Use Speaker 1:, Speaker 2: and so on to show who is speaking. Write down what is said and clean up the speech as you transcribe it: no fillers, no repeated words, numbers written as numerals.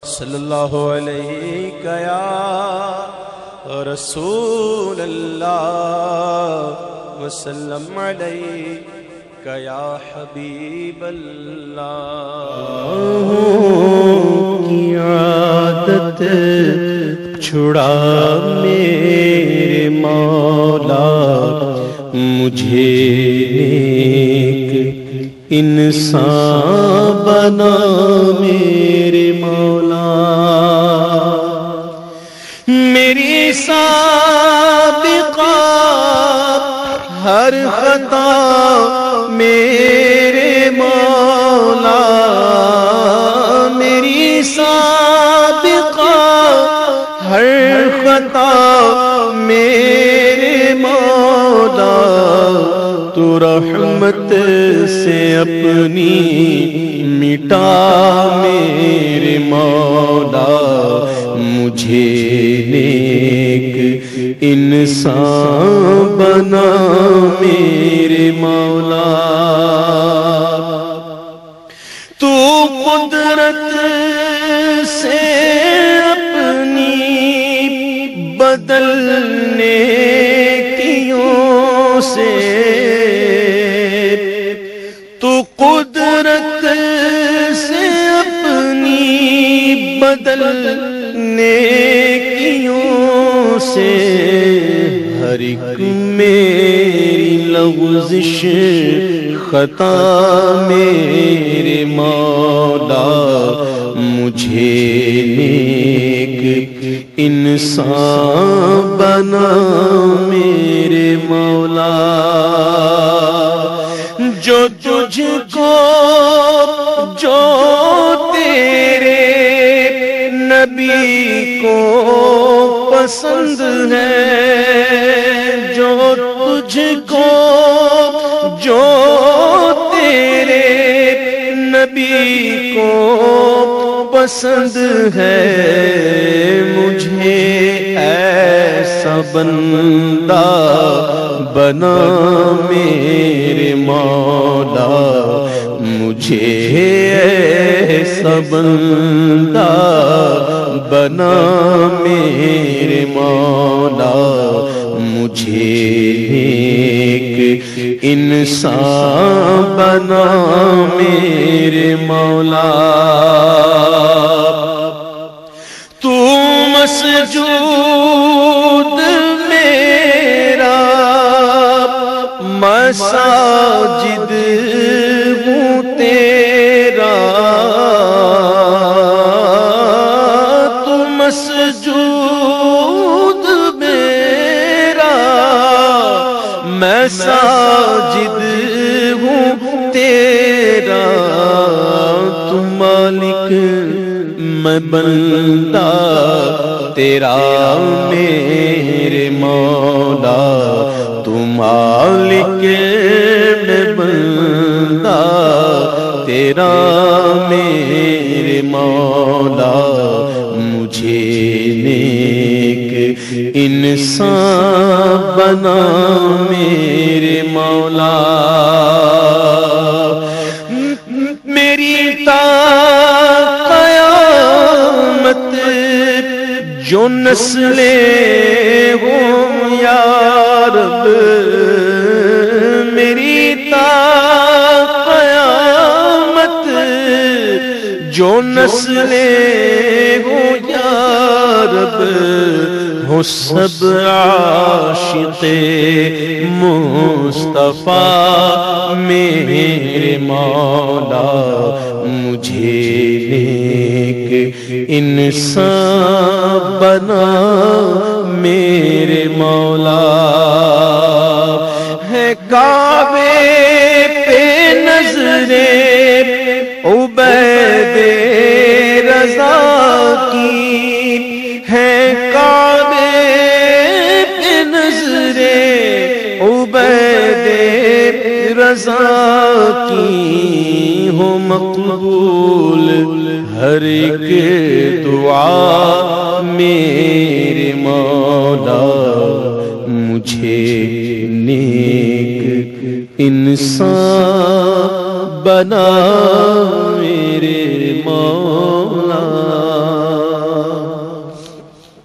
Speaker 1: صلی اللہ علیہ یا رسول اللہ وسلم علیہ یا حبیب اللہ۔
Speaker 2: کی عادت چھڑا میرے مولا، مجھے نیک انسان بنا میرے مولا۔ میری سابقہ ہر خطا میرے مولا، میری سابقہ ہر خطا میرے مولا، تو رحمت سے اپنی مٹا میرے مولا، مجھے نیک انسان بنا میرے مولا۔ تو قدرت سے اپنی بدلنے کیوں سے، تو قدرت سے اپنی بدلنے کیوں سے، ہر ایک میری لغزش خطا میرے مولا، مجھے نیک انسان بنا میرے مولا۔ جو تجھ کو جو تیرے نبی کو پسند ہے، جو تجھ کو جو تیرے نبی کو پسند ہے، مجھے ایسا بندہ بنا میرے مولا، مجھے ایسا بندہ بنا میرے مولا، مجھے نیک انسان بنا میرے مولا۔ تو مسجود میرا مساجد ہوں تیرا، تو مسجود میرا مساجد ہوں تیرا، تو مالک میں بندہ تیرا میرے مولا، تو مالک میں بندہ تیرا میرے مولا، مجھے نیک انسان بنا میرے مولا۔ میری تا قیامت جو نسلیں ہوں یا رب، میری تا قیامت جو نسلیں ہوں یا رب، ہو سب عاشق مصطفیٰ میرے مولا، مجھے نیک انسان بنا میرے مولا۔ ہے کعبے پہ نظریں عبید رضا کی، ہے کعبے پہ نظریں عبید رضا کی، ہو مقبول ہر ایک دعا میرے مولا، مجھے نیک انسان بنا میرے